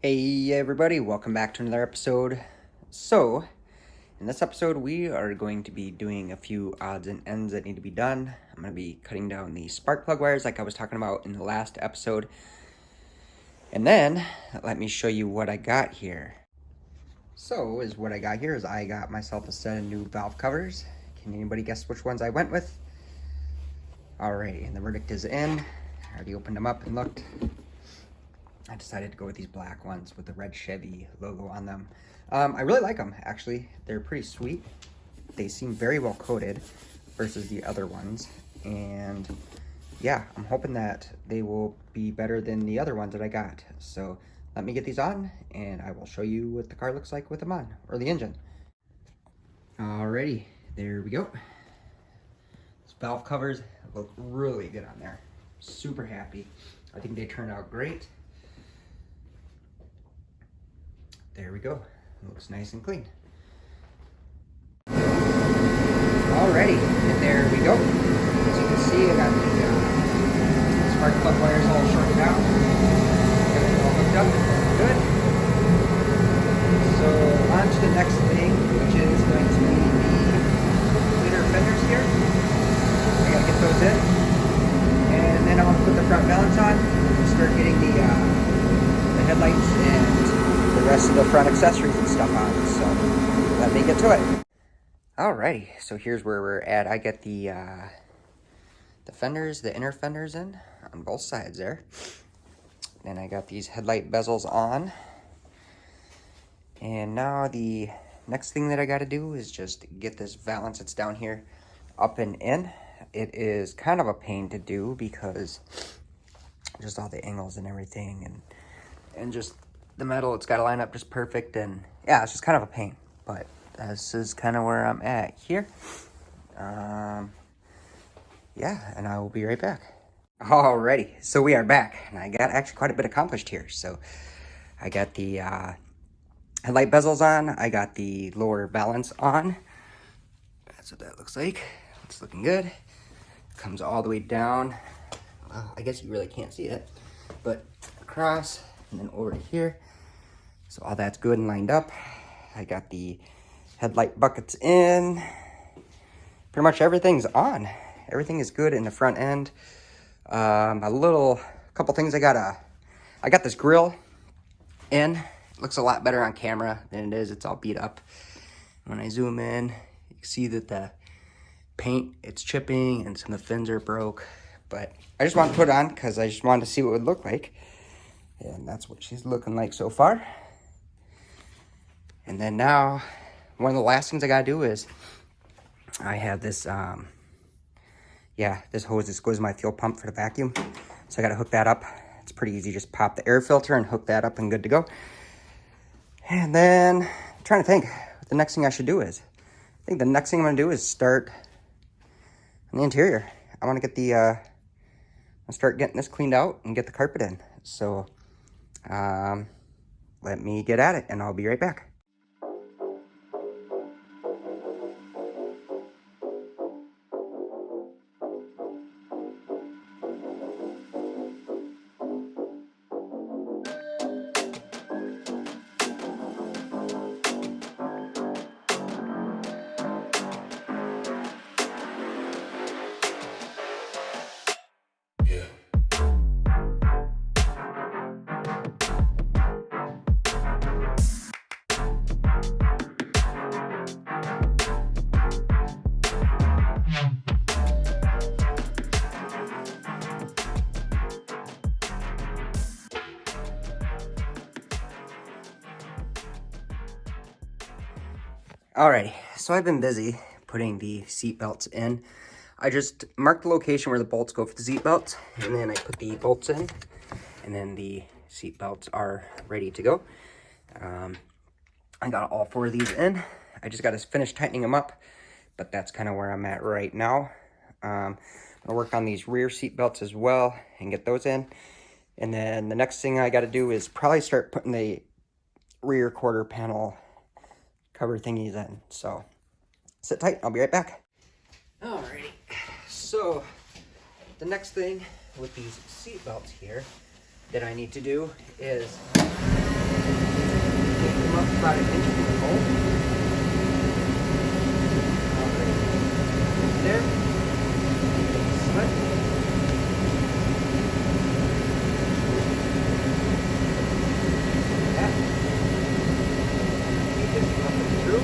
Hey everybody, welcome back to another episode. So, in this episode we are going to be doing a few odds and ends that need to be done. I'm going to be cutting down the spark plug wires like I was talking about in the last episode. And then, let me show you what I got here. So, what I got here is I got myself a set of new valve covers. Can anybody guess which ones I went with? Alrighty, and the verdict is in. I already opened them up and looked. I decided to go with these black ones with the red Chevy logo on them. I really like them, actually. They're pretty sweet. They seem very well coated versus the other ones. And yeah, I'm hoping that they will be better than the other ones that I got. So let me get these on and I will show you what the car looks like with them on, or the engine. Alrighty, there we go. These valve covers look really good on there. Super happy. I think they turned out great. There we go. It looks nice and clean. Alrighty, and there we go. As you can see, I got the spark plug wires all shorted out. Got it all hooked up. Good. So on to the next thing, which is going to be the inner fenders here. I gotta get those in. And then I'll put the front balance on and start getting the headlights and the rest of the front accessories and stuff on. So let me get to it. Alrighty, so here's where we're at. I got the fenders, the inner fenders in on both sides there. Then I got these headlight bezels on. And now the next thing that I got to do is just get this valance that's down here up and in. It is kind of a pain to do because just all the angles and everything and just the metal, it's got to line up just perfect, and yeah, it's just kind of a pain, but this is kind of where I'm at here. Yeah, and I will be right back. Alrighty, so we are back, and I got actually quite a bit accomplished here. So I got the headlight bezels on, I got the lower balance on. That's what that looks like. It's looking good. It comes all the way down. I guess you really can't see it, but across and then over to here. So all that's good and lined up. I got the headlight buckets in. Pretty much everything's on. Everything is good in the front end. Couple things I got this grill in. It looks a lot better on camera than it is. It's all beat up. When I zoom in, you can see that the paint, it's chipping and some of the fins are broke. But I just wanted to put it on because I just wanted to see what it would look like. And that's what she's looking like so far. And then now, one of the last things I gotta do is, I have this, this hose. This goes to my fuel pump for the vacuum. So I gotta hook that up. It's pretty easy. Just pop the air filter and hook that up and good to go. And then, I'm trying to think what the next thing I should do is. I think the next thing I'm gonna do is start on the interior. I wanna get I'll start getting this cleaned out and get the carpet in. So, let me get at it and I'll be right back. Alrighty, so I've been busy putting the seat belts in. I just marked the location where the bolts go for the seat belts, and then I put the bolts in, and then the seat belts are ready to go. I got all 4 of these in. I just got to finish tightening them up, but that's kind of where I'm at right now. I'll work on these rear seat belts as well and get those in. And then the next thing I got to do is probably start putting the rear quarter panel cover thingies in. So sit tight, I'll be right back. Alrighty, so the next thing with these seat belts here that I need to do is Come up about an inch from the hole. Alright. There. Slit. That. Keep this up and through.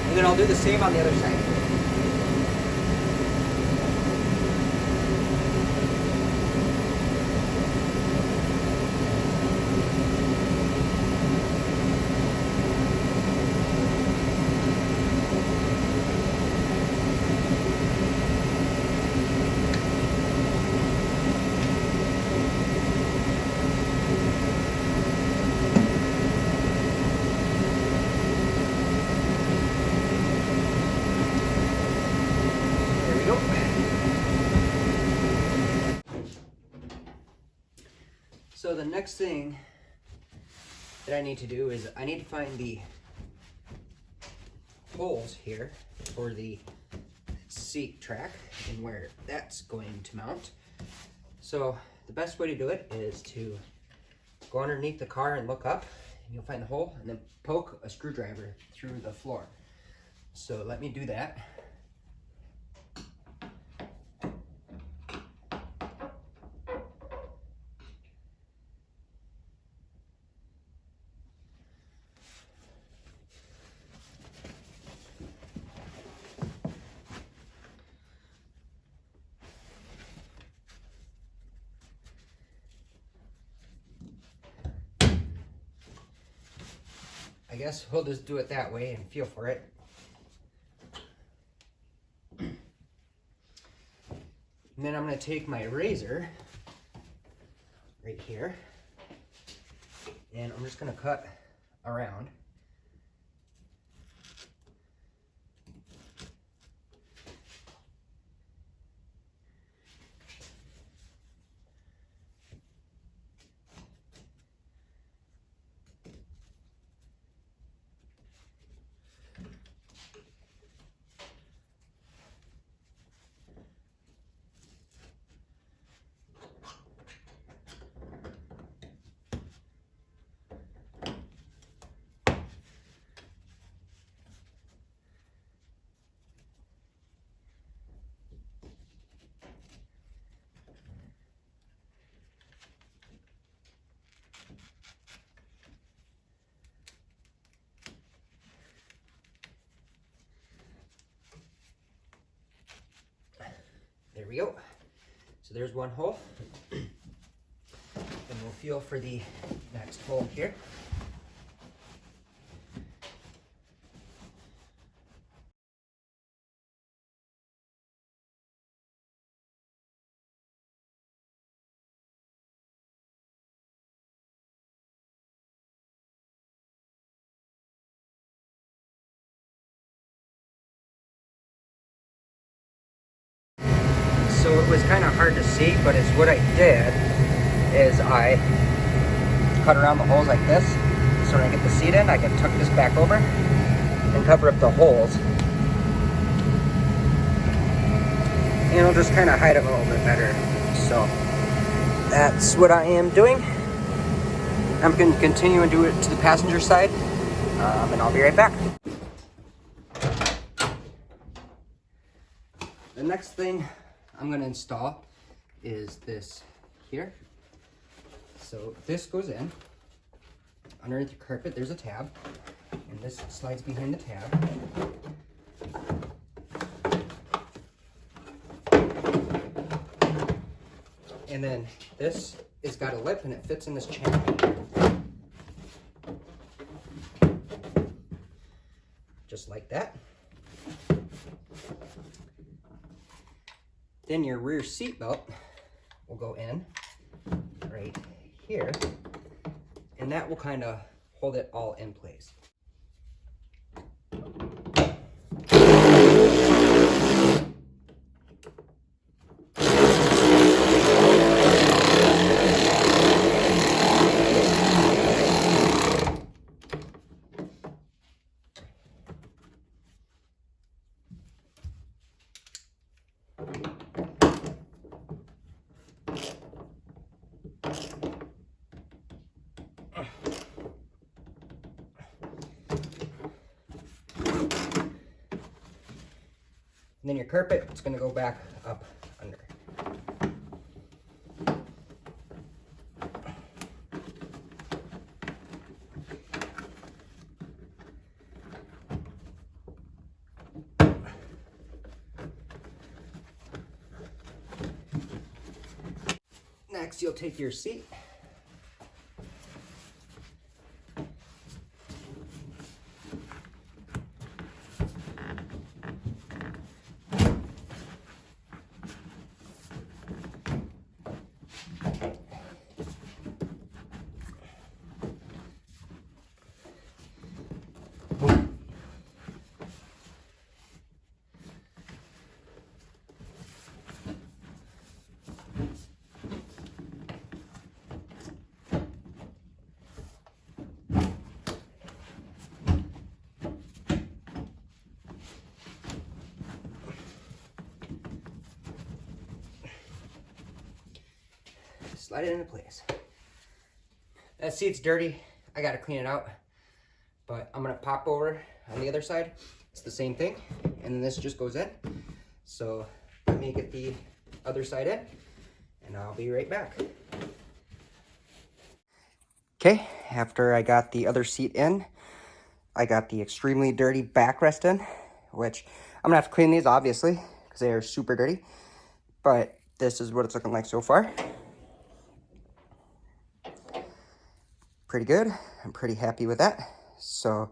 And then I'll do the same on the other side. So the next thing that I need to do is I need to find the holes here for the seat track and where that's going to mount. So the best way to do it is to go underneath the car and look up, and you'll find the hole, and then poke a screwdriver through the floor. So let me do that. I guess we'll just do it that way and feel for it. And then I'm going to take my razor right here, and I'm just going to cut around. There we go. So there's one hole. And we'll feel for the next hole here. So it was kind of hard to see, but it's what I did is I cut around the holes like this. So when I get the seat in, I can tuck this back over and cover up the holes. And it'll just kind of hide them a little bit better. So that's what I am doing. I'm going to continue and do it to the passenger side, and I'll be right back. The next thing I'm going to install is this here. So this goes in underneath the carpet. There's a tab, and this slides behind the tab. And then this has got a lip, and it fits in this channel. Just like that. Then your rear seat belt will go in right here, and that will kind of hold it all in place. And then your carpet, it's gonna go back up under. Next, you'll take your seat. Slide it into place. That seat's dirty. I gotta clean it out. But I'm gonna pop over on the other side. It's the same thing. And then this just goes in. So let me get the other side in and I'll be right back. Okay, after I got the other seat in, I got the extremely dirty backrest in, which I'm gonna have to clean these obviously because they are super dirty. But this is what it's looking like so far. Pretty good. I'm pretty happy with that. So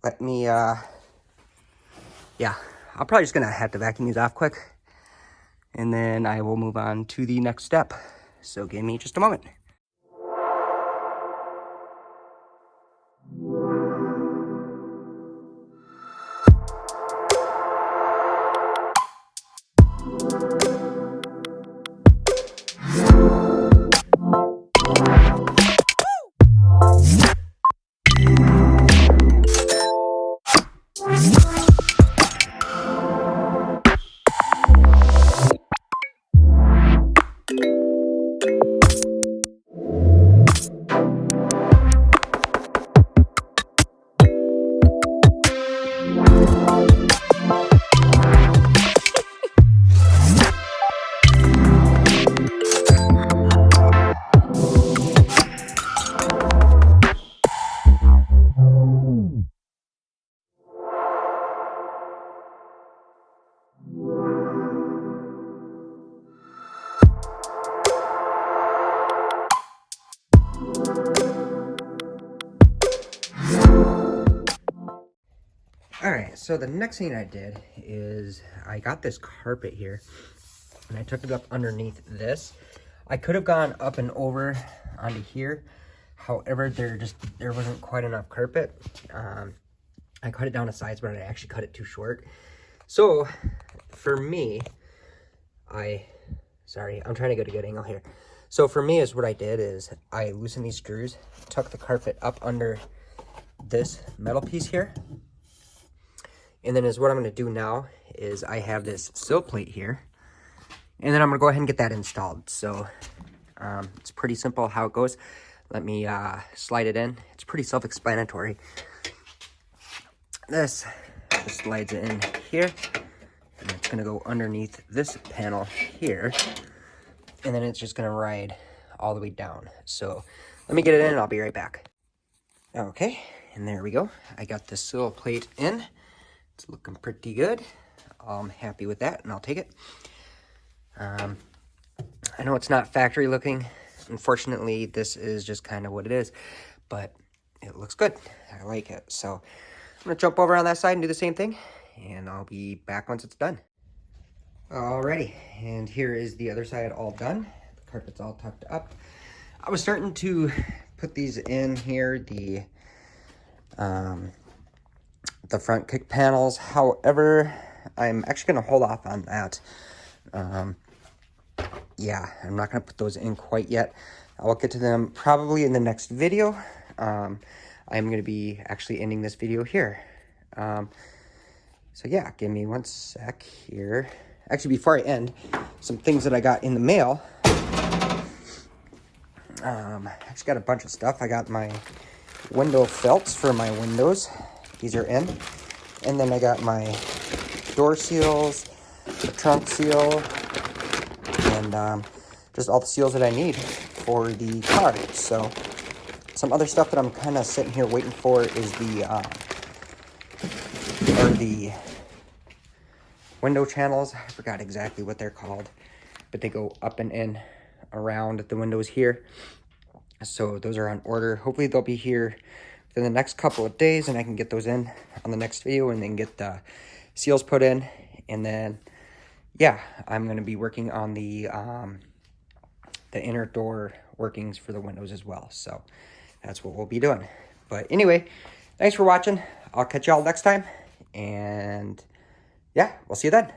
let me, yeah, I'm probably just gonna have to vacuum these off quick and then I will move on to the next step. So give me just a moment. All right, so the next thing I did is I got this carpet here and I took it up underneath this. I could have gone up and over onto here. However, there wasn't quite enough carpet. I cut it down to size, but I actually cut it too short. So for me, sorry, I'm trying to get a good angle here. So for me is what I did is I loosened these screws, tuck the carpet up under this metal piece here. And then is what I'm going to do now is I have this sill plate here. And then I'm going to go ahead and get that installed. So it's pretty simple how it goes. Let me slide it in. It's pretty self-explanatory. This just slides it in here. And it's going to go underneath this panel here. And then it's just going to ride all the way down. So let me get it in and I'll be right back. Okay, and there we go. I got the sill plate in. It's looking pretty good. I'm happy with that and I'll take it. I know it's not factory looking. Unfortunately, this is just kind of what it is, but it looks good. I like it. So I'm gonna jump over on that side and do the same thing and I'll be back once it's done. Alrighty, and here is the other side all done. The carpet's all tucked up. I was starting to put these in here, the front kick panels. However, I'm actually going to hold off on that. Yeah, I'm not going to put those in quite yet. I'll get to them probably in the next video. I'm going to be actually ending this video here. So yeah, give me one sec here. Actually, before I end, some things that I got in the mail. I actually got a bunch of stuff. I got my window felts for my windows. These are in. And then I got my door seals, the trunk seal, and just all the seals that I need for the car. So some other stuff that I'm kind of sitting here waiting for is the window channels. I forgot exactly what they're called, but they go up and in around the windows here. So those are on order. Hopefully they'll be here within the next couple of days, and I can get those in on the next video and then get the seals put in. And then, yeah, I'm going to be working on the inner door workings for the windows as well. So that's what we'll be doing. But anyway, thanks for watching. I'll catch y'all next time. And yeah, we'll see you then.